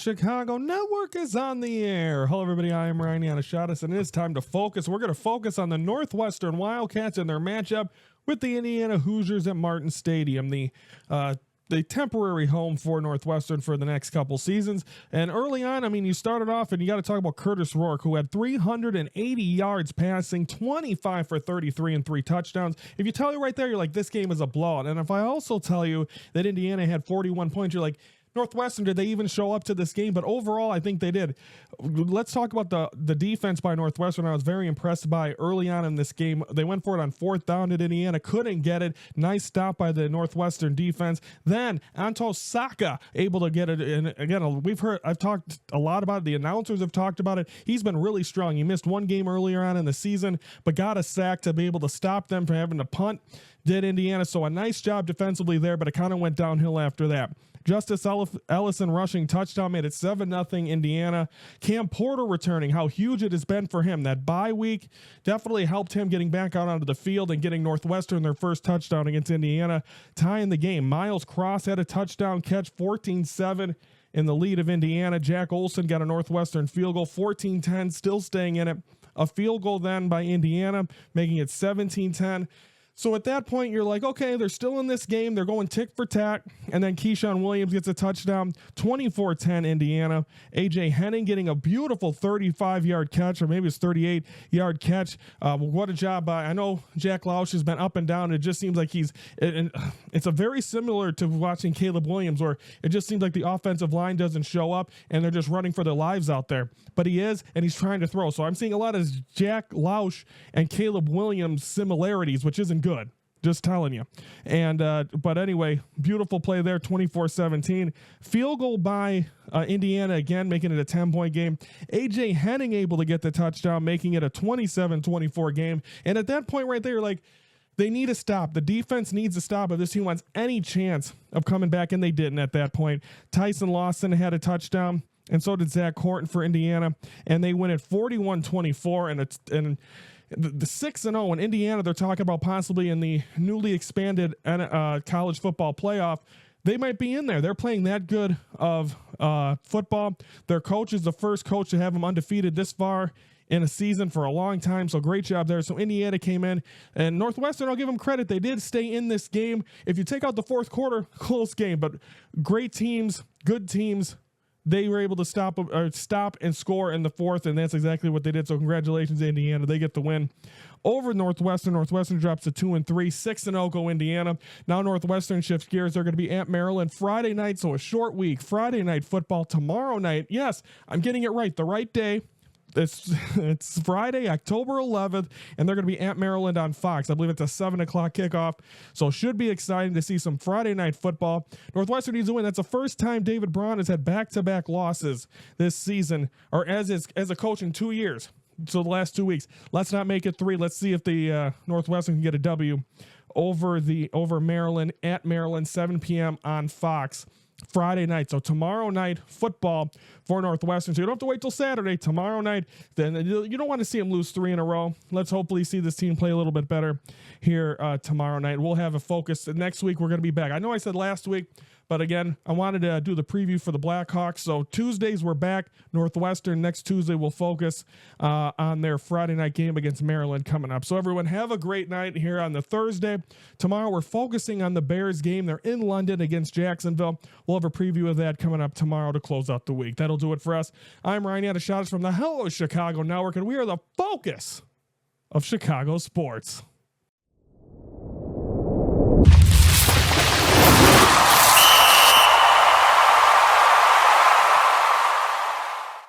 Chicago Network is on the air. Hello, everybody. I am Ryan Yannishatis, and it is time to focus. We're going to focus on the Northwestern Wildcats and their matchup with the Indiana Hoosiers at Martin Stadium, the temporary home for Northwestern for the next couple seasons. And early on, I mean, you started off, and you got to talk about Curtis Rourke, who had 380 yards passing, 25 for 33 and 3 touchdowns. If you tell you right there, you're like, this game is a blowout. And if I also tell you that Indiana had 41 points, you're like, Northwestern, did they even show up to this game? But overall, I think they did. Let's talk about the defense by Northwestern. I was very impressed by early on in this game. They went for it on 4th down at Indiana, couldn't get it. Nice stop by the Northwestern defense. Then Anto Saka able to get it. And again, I've talked a lot about it. The announcers have talked about it. He's been really strong. He missed one game earlier on in the season, but got a sack to be able to stop them from having to punt. Did Indiana. So a nice job defensively there, but it kind of went downhill after that. Justice Ellison rushing touchdown made it 7-0 Indiana. Cam Porter returning, how huge it has been for him. That bye week definitely helped him getting back out onto the field and getting Northwestern their first touchdown against Indiana, tying the game. Miles Cross had a touchdown catch, 14-7 in the lead of Indiana. Jack Olson got a Northwestern field goal, 14-10, still staying in it. A field goal then by Indiana, making it 17-10. So at that point, you're like, okay, they're still in this game. They're going tick for tack. And then Keyshawn Williams gets a touchdown, 24-10 Indiana. A.J. Henning getting a beautiful 35-yard catch, or maybe it's 38-yard catch. What a job by, I know Jack Lausch has been up and down. It just seems like it's a very similar to watching Caleb Williams, where it just seems like the offensive line doesn't show up and they're just running for their lives out there. But he is, and he's trying to throw. So I'm seeing a lot of Jack Lausch and Caleb Williams similarities, which isn't good. Just telling you. And but anyway, beautiful play there, 24-17. Field goal by Indiana, again, making it a 10-point game. A.J. Henning able to get the touchdown, making it a 27-24 game. And at that point right there, you're like, they need to stop. The defense needs to stop if this team wants any chance of coming back, and they didn't at that point. Tyson Lawson had a touchdown, and so did Zach Horton for Indiana, and they win at 41-24, and the 6-0 in Indiana, they're talking about possibly in the newly expanded college football playoff. They might be in there. They're playing that good of football. Their coach is the first coach to have them undefeated this far in a season for a long time. So great job there. So Indiana came in, and Northwestern, I'll give them credit. They did stay in this game. If you take out the fourth quarter, close game, but great teams, good teams. They were able to stop and score in the fourth, and that's exactly what they did. So congratulations, Indiana. They get the win over Northwestern. Northwestern drops to 2-3, 6-0 go Indiana. Now Northwestern shifts gears. They're going to be at Maryland Friday night, so a short week. Friday night football tomorrow night. Yes, I'm getting it right. The right day. It's Friday, October 11th, and they're going to be at Maryland on Fox. I believe it's a 7 o'clock kickoff, so should be exciting to see some Friday night football. Northwestern needs to win. That's the first time David Braun has had back-to-back losses this season, or as a coach in 2 years. So the last 2 weeks. Let's not make it 3. Let's see if the Northwestern can get a W over Maryland at Maryland, 7 p.m. on Fox. Friday night. So tomorrow night football for Northwestern. So you don't have to wait till Saturday. Tomorrow night, then you don't want to see them lose 3 in a row. Let's hopefully see this team play a little bit better here tomorrow night. We'll have a focus. Next week, we're going to be back. I know I said last week, but again, I wanted to do the preview for the Blackhawks. So Tuesdays, we're back. Northwestern next Tuesday will focus on their Friday night game against Maryland coming up. So everyone, have a great night here on the Thursday. Tomorrow, we're focusing on the Bears game. They're in London against Jacksonville. We'll have a preview of that coming up tomorrow to close out the week. That'll do it for us. I'm Ryan Yannishatis from the Hello Chicago Network, and we are the focus of Chicago sports.